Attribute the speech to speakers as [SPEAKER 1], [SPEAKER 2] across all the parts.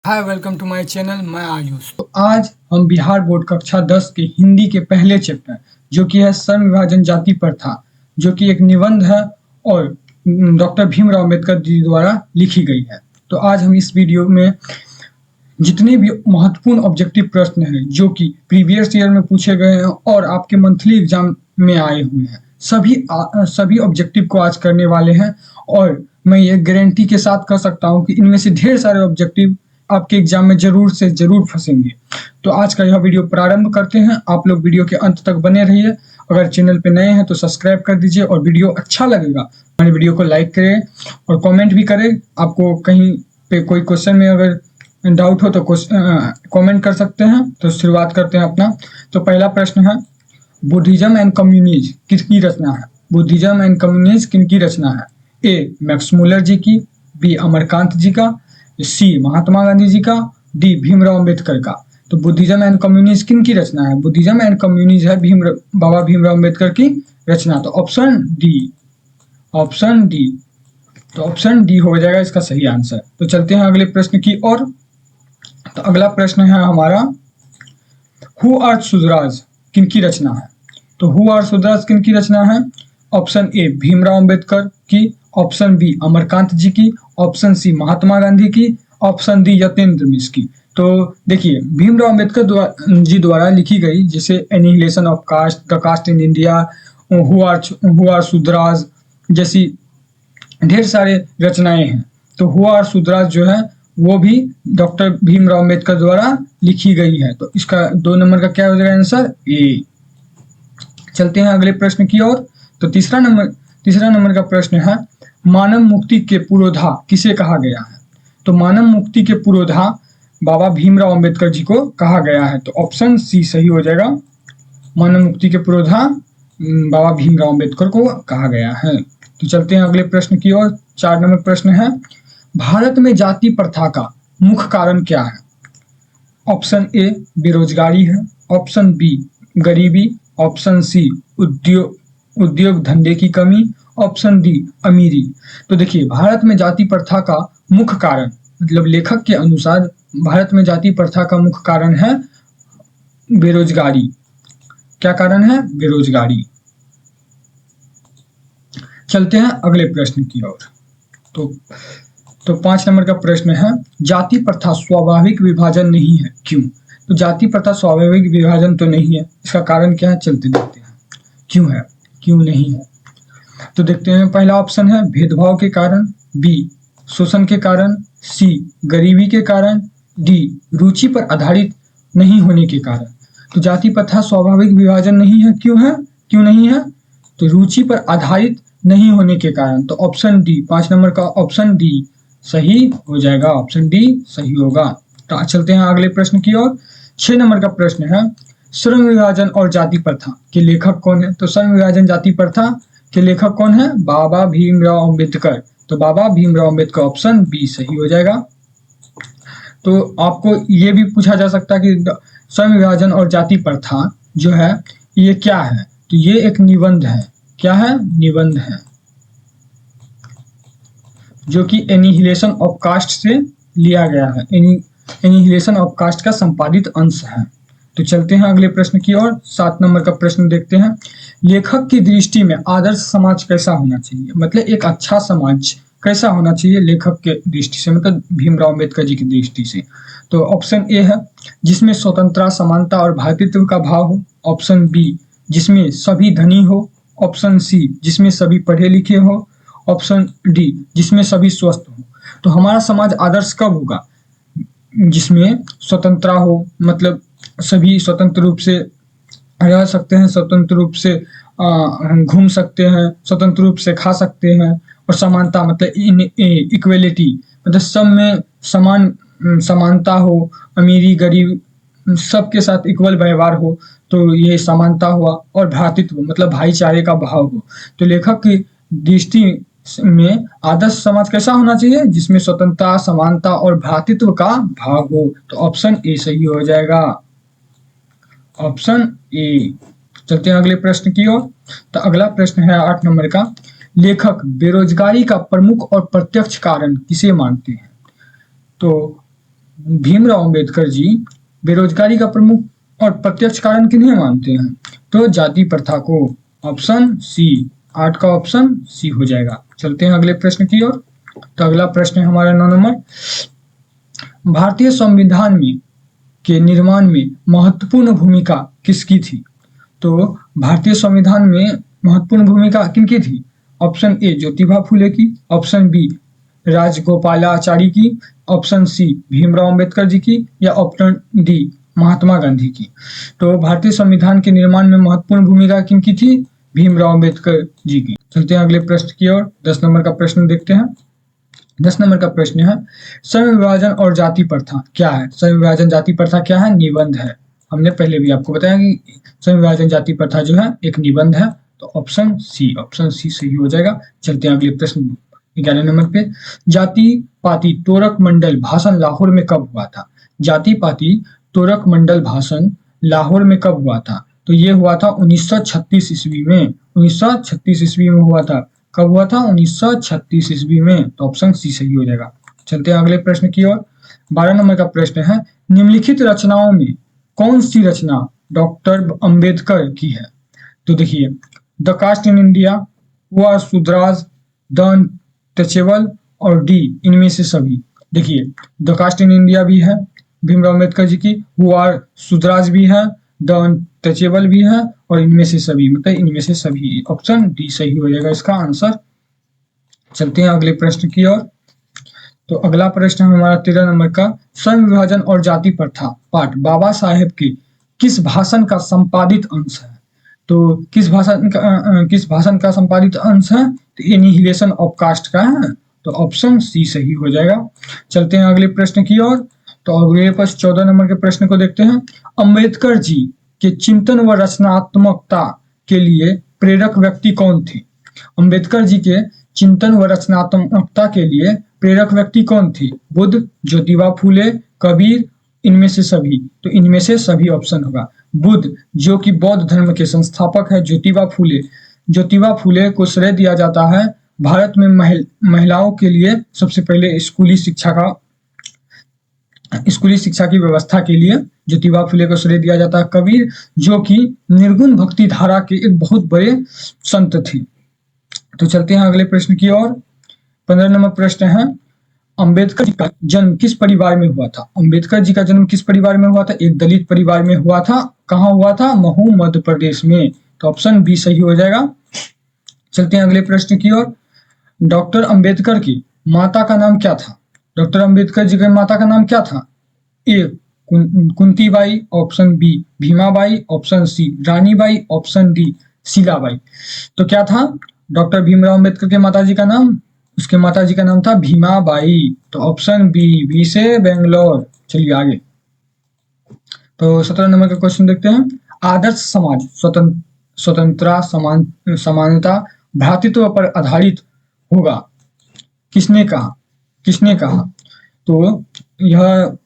[SPEAKER 1] Hi welcome to my channel, मैं आयुष। तो आज हम बिहार बोर्ड कक्षा 10 के हिंदी के पहले चैप्टर जो कि है श्रम विभाजन जाति प्रथा, जो कि एक निबंध है और डॉक्टर भीमराव अंबेडकर जी द्वारा लिखी गई है। तो आज हम इस वीडियो में जितने भी महत्वपूर्ण ऑब्जेक्टिव प्रश्न हैं जो कि प्रीवियस ईयर में पूछे गए हैं और आपके मंथली एग्जाम में आए हुए हैं, सभी ऑब्जेक्टिव को आज करने वाले हैं। और मैं ये गारंटी के साथ कह सकता हूँ कि इनमें से ढेर सारे ऑब्जेक्टिव आपके एग्जाम में जरूर से जरूर फंसेंगे। तो आज का यह वीडियो प्रारंभ करते हैं। आप लोग वीडियो के अंत तक बने रहिए। अगर चैनल पे नए हैं तो सब्सक्राइब कर दीजिए और वीडियो अच्छा लगेगा हमारे वीडियो को लाइक करें और कमेंट भी करें। आपको कहीं पे कोई क्वेश्चन में अगर डाउट हो तो कमेंट कर सकते हैं। तो शुरुआत करते हैं अपना। तो पहला प्रश्न है, बुद्धिज्म एंड कम्युनिज्म किसकी रचना है? बुद्धिज्म एंड कम्युनिज्म किनकी रचना है? ए मैक्स मुलर जी की, बी अमरकांत जी का, सी महात्मा गांधी जी का, डी भीमराव अंबेडकर का। तो बुद्धिज्म एंड कम्युनिज्म किनकी रचना है? बुद्धिज्म एंड कम्युनिज्म है बाबा भीमराव अंबेडकर की रचना। तो ऑप्शन डी, ऑप्शन डी। तो ऑप्शन डी हो जाएगा इसका सही आंसर। तो चलते हैं अगले प्रश्न की ओर। तो अगला प्रश्न है हमारा, हु आर सुधराज किनकी रचना है? तो हु आर सुधराज किनकी रचना है? ऑप्शन ए भीमराव अंबेडकर की, ऑप्शन बी अमरकांत जी की, ऑप्शन सी महात्मा गांधी की, ऑप्शन डी यतेंद्र मिश्र की। तो देखिए, भीमराव अंबेडकर जी द्वारा लिखी गई, जैसे annihilation of caste, the caste in India, who are Shudras जैसी ढेर सारे रचनाएं हैं। तो हु आर सुधराज जो है वो भी डॉक्टर भीमराव अंबेडकर द्वारा लिखी गई है। तो इसका 2 नंबर का क्या हो जाएगा आंसर? ए। चलते हैं अगले प्रश्न की ओर। तो तीसरा नंबर का प्रश्न है, मानव मुक्ति के पुरोधा किसे कहा गया है? तो मानव मुक्ति के पुरोधा बाबा भीमराव अंबेडकर जी को कहा गया है। तो ऑप्शन सी सही हो जाएगा। मानव मुक्ति के पुरोधा बाबा भीमराव अंबेडकर को कहा गया है। तो चलते हैं अगले प्रश्न की ओर। 4 नंबर प्रश्न है, भारत में जाति प्रथा का मुख्य कारण क्या है? ऑप्शन ए बेरोजगारी है, ऑप्शन बी गरीबी, ऑप्शन सी उद्योग धंधे की कमी, ऑप्शन डी अमीरी। तो देखिए, भारत में जाति प्रथा का मुख्य कारण, मतलब लेखक के अनुसार भारत में जाति प्रथा का मुख्य कारण है बेरोजगारी। क्या कारण है? बेरोजगारी। चलते हैं अगले प्रश्न की ओर। तो 5 नंबर का प्रश्न है, जाति प्रथा स्वाभाविक विभाजन नहीं है, क्यों? तो जाति प्रथा स्वाभाविक विभाजन तो नहीं है, इसका कारण क्या है? चलते देखते हैं क्यों है, क्यों नहीं है। तो देखते हैं, पहला ऑप्शन है भेदभाव के कारण, बी शोषण के कारण, सी गरीबी के कारण, डी रुचि पर आधारित नहीं होने के कारण। तो जाति प्रथा स्वाभाविक विभाजन नहीं है, क्यों है, क्यों नहीं है? तो रुचि पर आधारित नहीं होने के कारण। तो ऑप्शन डी, 5 नंबर का ऑप्शन डी सही हो जाएगा। ऑप्शन डी सही होगा। तो चलते हैं अगले प्रश्न की ओर। 6 नंबर का प्रश्न है, श्रम विभाजन और जाति प्रथा के लेखक कौन है? तो श्रम विभाजन जाति प्रथा के लेखक कौन है? बाबा भीमराव अंबेडकर। तो बाबा भीमराव अंबेडकर, ऑप्शन बी सही हो जाएगा। तो आपको ये भी पूछा जा सकता है कि श्रम विभाजन और जाति प्रथा जो है ये क्या है? तो ये एक निबंध है। क्या है? निबंध है, जो कि एनिहिलेशन ऑफ कास्ट से लिया गया है। एनिहिलेशन ऑफ कास्ट का संपादित अंश है। तो चलते हैं अगले प्रश्न की ओर। 7 नंबर का प्रश्न देखते हैं, लेखक की दृष्टि में आदर्श समाज कैसा होना चाहिए? मतलब एक अच्छा समाज कैसा होना चाहिए लेखक के दृष्टि से, मतलब भीमराव अंबेडकर जी की दृष्टि से। तो ऑप्शन ए है, जिसमें स्वतंत्रता, समानता और भ्रातृत्व का भाव हो। ऑप्शन बी, जिसमें सभी धनी हो। ऑप्शन सी, जिसमें सभी पढ़े लिखे हो। ऑप्शन डी, जिसमें सभी स्वस्थ हो। तो हमारा समाज आदर्श कब होगा? जिसमें स्वतंत्रता हो, मतलब सभी स्वतंत्र रूप से रह सकते हैं, स्वतंत्र रूप से घूम सकते हैं, स्वतंत्र रूप से खा सकते हैं। और समानता मतलब इक्वेलिटी, मतलब सब में समान समानता हो, अमीरी गरीब सबके साथ इक्वल व्यवहार हो, तो ये समानता हुआ। और भ्रातृत्व मतलब भाईचारे का भाव हो। तो लेखक की दृष्टि में आदर्श समाज कैसा होना चाहिए? जिसमें स्वतंत्रता, समानता और भ्रातृत्व का भाव हो। तो ऑप्शन ए सही हो जाएगा। Option A. चलते हैं अगले प्रश्न की ओर। तो अगला प्रश्न है 8 नंबर का, लेखक बेरोजगारी का प्रमुख और प्रत्यक्ष कारण किसे मानते हैं? तो भीमराव अंबेडकर जी बेरोजगारी का प्रमुख और प्रत्यक्ष कारण किन्हें मानते हैं? तो जाति प्रथा को। ऑप्शन सी, 8 का ऑप्शन सी हो जाएगा। चलते हैं अगले प्रश्न की ओर। तो अगला प्रश्न है हमारा 9 नंबर, भारतीय संविधान में के निर्माण में महत्वपूर्ण भूमिका किसकी थी? तो भारतीय संविधान में महत्वपूर्ण भूमिका किनकी थी? ऑप्शन ए ज्योतिबा फुले की, ऑप्शन बी राजगोपालाचारी की, ऑप्शन सी भीमराव अंबेडकर जी की, या ऑप्शन डी महात्मा गांधी की। तो भारतीय संविधान के निर्माण में महत्वपूर्ण भूमिका किनकी थी? भीमराव अंबेडकर जी की। चलते हैं अगले प्रश्न की ओर। 10 नंबर का प्रश्न देखते हैं। 10 नंबर का प्रश्न है, संविभाजन और जाति प्रथा क्या है? संविभाजन जाति प्रथा क्या है? निबंध है। हमने पहले भी आपको बताया कि संविभाजन जाति प्रथा जो है एक निबंध है। तो ऑप्शन सी सही हो जाएगा। चलते हैं अगले प्रश्न 11 नंबर पे, जाति पाति तोरक मंडल भाषण लाहौर में कब हुआ था? जाति पाति तोरक मंडल भाषण लाहौर में कब हुआ था? तो ये हुआ था 1936 ईस्वी में। 1936 ईस्वी में हुआ था। कब हुआ था? 1936 ईस्वी में। तो ऑप्शन सी सही हो जाएगा। चलते हैं अगले प्रश्न की ओर। 12 नंबर का प्रश्न है, निम्नलिखित रचनाओं में कौन सी रचना डॉक्टर अंबेडकर की है? तो देखिए, द कास्ट इन इंडिया, हुआ सुद्राज, द अनटचेबल और डी इनमें से सभी। देखिए, द कास्ट इन इंडिया भी है भीमराव अंबेडकर जी की, हुआ सुद्राज भी है, द अनटचेबल भी है और इनमें से सभी, मतलब इनमें से सभी। ऑप्शन डी सही हो जाएगा इसका आंसर। चलते हैं अगले प्रश्न की ओर। तो अगला प्रश्न है हमारा 13 नंबर का, संविभाजन और जाति प्रथा पाठ बाबा साहेब के किस भाषण का संपादित अंश है? तो किस भाषण का संपादित अंश है? तो एनिहिलेशन ऑफ कास्ट का है। तो ऑप्शन सी सही हो जाएगा। चलते हैं अगले प्रश्न की ओर। तो अगले पास 14 नंबर के प्रश्न को देखते हैं। अंबेडकर जी के चिंतन व रचनात्मकता के लिए प्रेरक व्यक्ति कौन थे? अंबेडकर जी के चिंतन व रचनात्मकता के लिए प्रेरक व्यक्ति कौन थे? बुद्ध, ज्योतिबा फूले, कबीर, इनमें से सभी। तो इनमें से सभी ऑप्शन होगा। बुद्ध जो कि बौद्ध धर्म के संस्थापक है, ज्योतिबा फूले को श्रेय दिया जाता है भारत में महिलाओं के लिए सबसे पहले स्कूली शिक्षा की व्यवस्था के लिए ज्योतिबा फुले को श्रेय दिया जाता है। कबीर जो कि निर्गुण भक्ति धारा के एक बहुत बड़े संत थे। तो चलते हैं अगले प्रश्न की ओर। 15 नंबर प्रश्न है, अंबेडकर जी का जन्म किस परिवार में हुआ था? अंबेडकर जी का जन्म किस परिवार में हुआ था? एक दलित परिवार में हुआ था। कहाँ हुआ था? महू, मध्य प्रदेश में। तो ऑप्शन बी सही हो जाएगा। चलते हैं अगले प्रश्न की ओर। डॉक्टर अंबेडकर की माता का नाम क्या था? डॉक्टर अंबेडकर जी की माता का नाम क्या था? A Kuntibai, option B Bhimabai, option C Ranibai, option D Shilabai. तो क्या था डॉक्टर भीमराव अंबेडकर के माताजी का नाम? उसके माताजी का नाम था भीमाबाई। तो ऑप्शन बी से बेंगलोर। चलिए आगे। तो 17 नंबर का क्वेश्चन देखते हैं। आदर्श समाज स्वतंत्रता, समानता, भ्रातृत्व पर आधारित होगा, किसने कहा? तो यह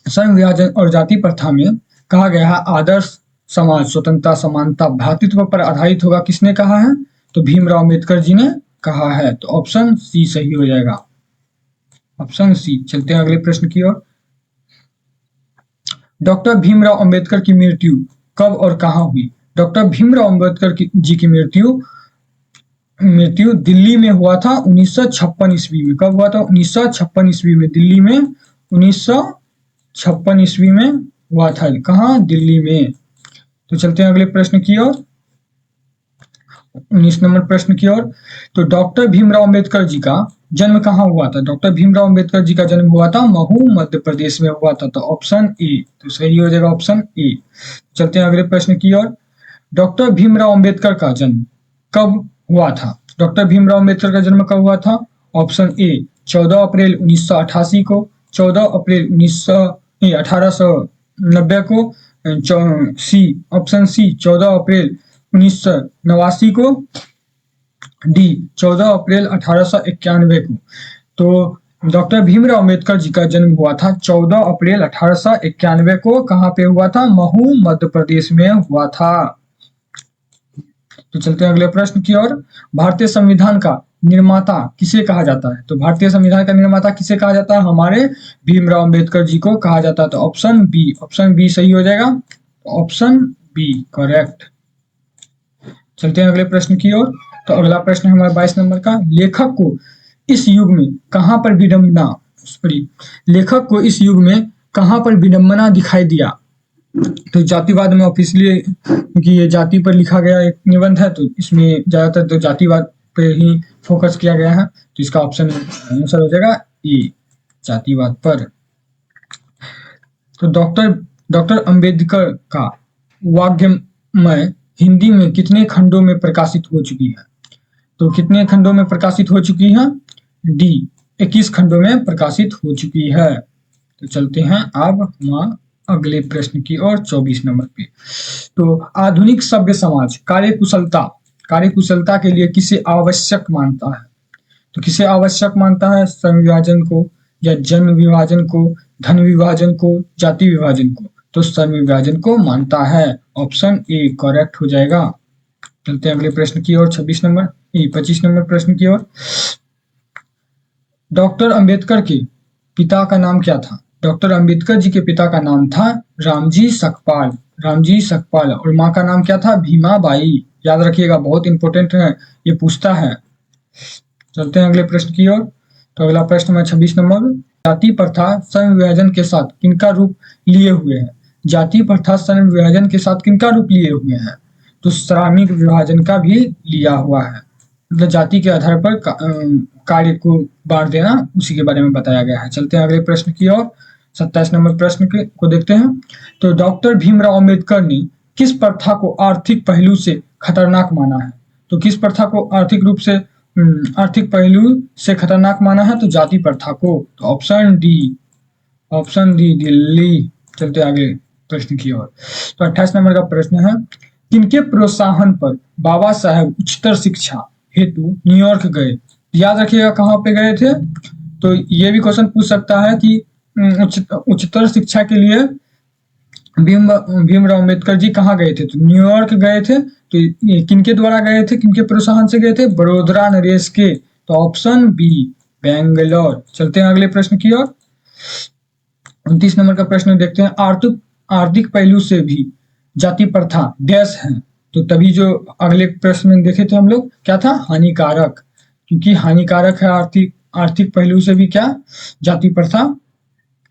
[SPEAKER 1] संविभाजन और जाति प्रथा में कहा गया है आदर्श समाज स्वतंत्रता, समानता, भ्रातृत्व पर आधारित होगा, किसने कहा है? तो भीमराव अंबेडकर जी ने कहा है। तो ऑप्शन सी सही हो जाएगा। Option C. चलते हैं अगले प्रश्न की ओर। डॉक्टर भीमराव अंबेडकर की मृत्यु कब और कहाँ हुई? डॉक्टर भीमराव अंबेडकर जी की मृत्यु दिल्ली में हुआ था 1956 ईस्वी में। कब हुआ था? 1956 ईस्वी में दिल्ली में। 1956 ईस्वी में हुआ था। कहाँ? दिल्ली में। तो चलते हैं अगले प्रश्न की ओर। 19 नंबर प्रश्न की ओर। तो डॉक्टर भीमराव अंबेडकर जी का जन्म कहाँ हुआ था? डॉक्टर भीमराव अंबेडकर जी का जन्म हुआ था महू, मध्य प्रदेश में हुआ था। तो ऑप्शन ए। तो सही हो जाएगा ऑप्शन ए। चलते हैं अगले प्रश्न की ओर। डॉक्टर भीमराव अंबेडकर का जन्म कब हुआ था? डॉक्टर भीमराव अंबेडकर का जन्म कब हुआ था? ऑप्शन ए 14 अप्रैल 1988 को, 14 अप्रैल 1890 को, ऑप्शन सी 14 अप्रैल 1989 को, डी 14 अप्रैल 1891 को। तो डॉक्टर भीमराव अंबेडकर जी का जन्म हुआ था 14 अप्रैल 1891 को। कहाँ पे हुआ था? महू, मध्य प्रदेश में हुआ था। तो चलते हैं अगले प्रश्न की ओर। भारतीय संविधान का निर्माता किसे कहा जाता है? तो भारतीय संविधान का निर्माता किसे कहा जाता है? हमारे भीमराव अंबेडकर जी को कहा जाता है। तो ऑप्शन बी सही हो जाएगा। Option B correct. चलते हैं अगले प्रश्न की ओर। तो अगला प्रश्न है हमारा 22 नंबर का। लेखक को इस युग में कहां पर विडंबना दिखाई दिया? तो जातिवाद में ऑफिशियली, क्योंकि ये जाति पर लिखा गया एक निबंध है, तो इसमें ज्यादातर तो जातिवाद पे ही फोकस किया गया है। तो इसका ऑप्शन आंसर हो जाएगा ए, जातिवाद पर। तो डॉक्टर अंबेडकर का वाग्मय हिंदी में कितने खंडों में प्रकाशित हो चुकी है? तो कितने खंडों में प्रकाशित हो चुकी है? डी, 21 खंडों में प्रकाशित हो चुकी है। तो चलते हैं अब हम अगले प्रश्न की ओर 24 नंबर पे। तो आधुनिक सभ्य समाज कार्यकुशलता के लिए किसे आवश्यक मानता है? तो किसे आवश्यक मानता है? संविभाजन को, या जन विभाजन को, धन विभाजन को, जाति विभाजन को? तो संविभाजन को मानता है। ऑप्शन ए करेक्ट हो जाएगा। चलते हैं अगले प्रश्न की ओर 25 नंबर प्रश्न की ओर। डॉक्टर अंबेडकर के पिता का नाम क्या था? डॉक्टर अंबेडकर जी के पिता का नाम था रामजी सकपाल और माँ का नाम क्या था? भीमा बाई। याद रखिएगा, बहुत इंपॉर्टेंट है, ये पूछता है। चलते हैं अगले प्रश्न की ओर। तो अगला प्रश्न है 26 नंबर। जाति प्रथा संविभाजन के साथ किनका रूप लिए हुए है? जाति प्रथा संविभाजन के साथ किनका रूप लिए हुए हैं? तो श्रमिक विभाजन का भी लिया हुआ है। मतलब जाति के आधार पर कार्य को बांट देना, उसी के बारे में बताया गया है। चलते हैं अगले प्रश्न की ओर। 27 नंबर प्रश्न को देखते हैं। तो डॉक्टर भीमराव अंबेडकर ने किस प्रथा को आर्थिक पहलू से खतरनाक माना है? तो किस प्रथा को आर्थिक पहलू से खतरनाक माना है? तो जाति प्रथा को। तो ऑप्शन डी दिल्ली। चलते आगे प्रश्न की ओर। तो 28 नंबर का प्रश्न है। किनके प्रोत्साहन पर बाबा साहेब उच्चतर शिक्षा हेतु न्यूयॉर्क गए? याद रखिएगा कहाँ पे गए थे। तो ये भी क्वेश्चन पूछ सकता है कि उच्चतर शिक्षा के लिए भीमराव अंबेडकर जी कहाँ गए थे? तो न्यूयॉर्क गए थे। तो ये किनके द्वारा गए थे, किनके प्रोत्साहन से गए थे? बड़ोदरा नरेश के। तो ऑप्शन बी बेंगलोर। चलते हैं अगले प्रश्न की ओर। 29 नंबर का प्रश्न देखते हैं। आर्थिक पहलू से भी जाति प्रथा डैश है। तो तभी जो अगले प्रश्न में देखे थे हम लोग, क्या था? हानिकारक, क्योंकि हानिकारक है आर्थिक पहलू से भी क्या? जाति प्रथा।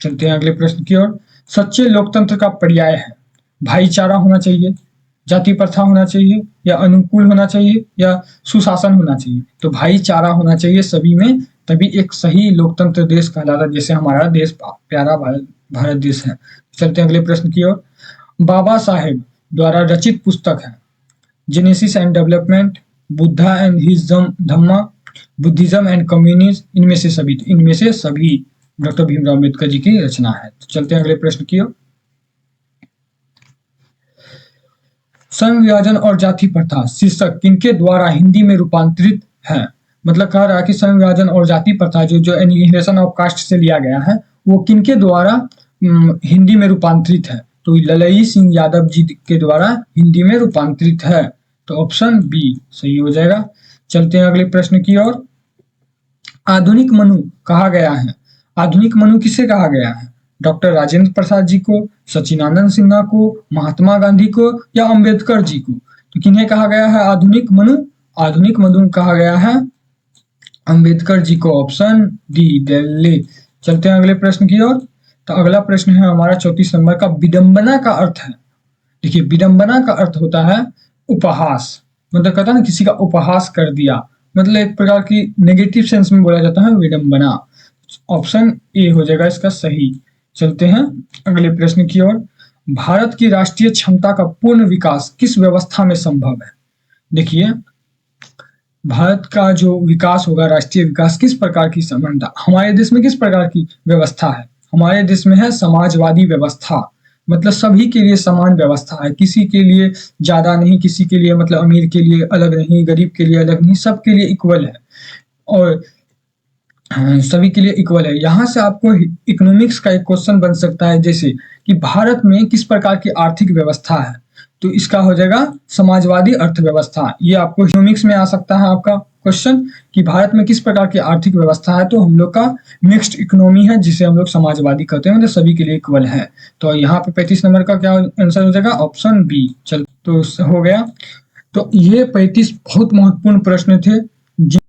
[SPEAKER 1] चलते हैं अगले प्रश्न की ओर। सच्चे लोकतंत्र का पर्याय है भाईचारा होना चाहिए, जाति प्रथा होना चाहिए, या अनुकूल होना चाहिए, या सुशासन होना चाहिए? तो भाईचारा होना चाहिए सभी में, तभी एक सही लोकतंत्र देश कहलाता है, जैसे हमारा देश प्यारा भारत देश है। चलते हैं अगले प्रश्न की ओर। बाबा साहेब द्वारा रचित पुस्तक है genesis and development, Buddha and his Dhamma, Buddhism and communism, इनमें से सभी डॉक्टर भीमराव अंबेडकर जी की रचना है। तो चलते हैं अगले प्रश्न की ओर। संविभाजन और जाति प्रथा शीर्षक किनके द्वारा हिंदी में रूपांतरित है? मतलब कह रहा है कि संविभाजन और जाति प्रथा जो एनिहिलेशन ऑफ कास्ट से लिया गया है, वो किनके द्वारा हिंदी में रूपांतरित है? तो ललई सिंह यादव जी के द्वारा हिंदी में रूपांतरित है। तो ऑप्शन बी सही हो जाएगा। चलते हैं अगले प्रश्न की ओर। आधुनिक मनु कहा गया है। आधुनिक मनु किसे कहा गया है? डॉक्टर राजेंद्र प्रसाद जी को, सचिदानंद सिन्हा को, महात्मा गांधी को, या अंबेडकर जी को? तो किन्हें कहा गया है आधुनिक मनु? आधुनिक मनु कहा गया है अंबेडकर जी को। Option D Delhi. चलते हैं अगले प्रश्न की ओर। तो अगला प्रश्न है हमारा 34 नंबर का। विडंबना का अर्थ है, देखिए विडंबना का अर्थ होता है उपहास। मतलब कहता है ना, किसी का उपहास कर दिया, मतलब एक प्रकार की नेगेटिव सेंस में बोला जाता है विडंबना। ऑप्शन ए हो जाएगा इसका सही। चलते हैं अगले प्रश्न की ओर। भारत की राष्ट्रीय क्षमता का पूर्ण विकास किस व्यवस्था में संभव है? देखिए, भारत का जो विकास होगा, राष्ट्रीय विकास, किस प्रकार की समानता हमारे देश में, किस प्रकार की व्यवस्था है? हमारे देश में है समाजवादी व्यवस्था। मतलब सभी के लिए समान व्यवस्था है, किसी के लिए ज्यादा नहीं, किसी के लिए मतलब अमीर के लिए अलग नहीं, गरीब के लिए अलग नहीं, सबके लिए इक्वल है और सभी के लिए इक्वल है। यहाँ से आपको इकोनॉमिक्स का एक क्वेश्चन बन सकता है, जैसे कि भारत में किस प्रकार की आर्थिक व्यवस्था है? तो इसका हो जाएगा समाजवादी अर्थव्यवस्था। ये आपको इकोनॉमिक्स में आ सकता है आपका क्वेश्चन कि भारत में किस प्रकार की आर्थिक व्यवस्था है, तो हम लोग का मिक्स्ड इकोनॉमी है, जिसे हम लोग समाजवादी कहते हैं, मतलब सभी के लिए इक्वल है। तो यहाँ पे 35 नंबर का क्या आंसर हो जाएगा, ऑप्शन बी। चल तो हो गया। तो ये 35 बहुत महत्वपूर्ण प्रश्न थे,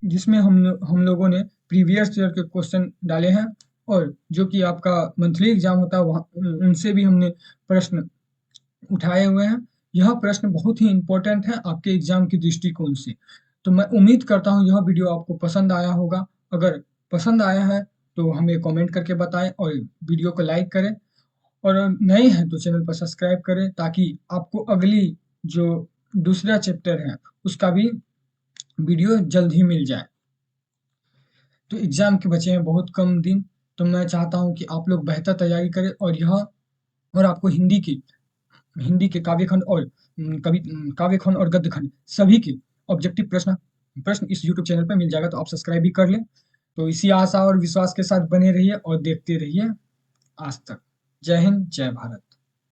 [SPEAKER 1] जिसमें हम लोगों ने प्रीवियस ईयर के क्वेश्चन डाले हैं, और जो कि आपका मंथली एग्जाम होता है वहाँ उनसे भी हमने प्रश्न उठाए हुए हैं। यह प्रश्न बहुत ही इंपॉर्टेंट है आपके एग्जाम की दृष्टिकोण से। तो मैं उम्मीद करता हूँ यह वीडियो आपको पसंद आया होगा। अगर पसंद आया है तो हमें कमेंट करके बताएं और वीडियो को लाइक करें, और नए हैं तो चैनल पर सब्सक्राइब करें, ताकि आपको अगली जो दूसरा चैप्टर है उसका भी वीडियो जल्द ही मिल जाए। तो एग्जाम के बचे हैं बहुत कम दिन, तो मैं चाहता हूँ कि आप लोग बेहतर तैयारी करें, और आपको हिंदी के काव्य खंड और काव्य खंड और गद्य खंड सभी के ऑब्जेक्टिव प्रश्न प्रश्न इस यूट्यूब चैनल पर मिल जाएगा, तो आप सब्सक्राइब भी कर लें। तो इसी आशा और विश्वास के साथ बने रहिए और देखते रहिए आज तक। जय हिंद, जय भारत।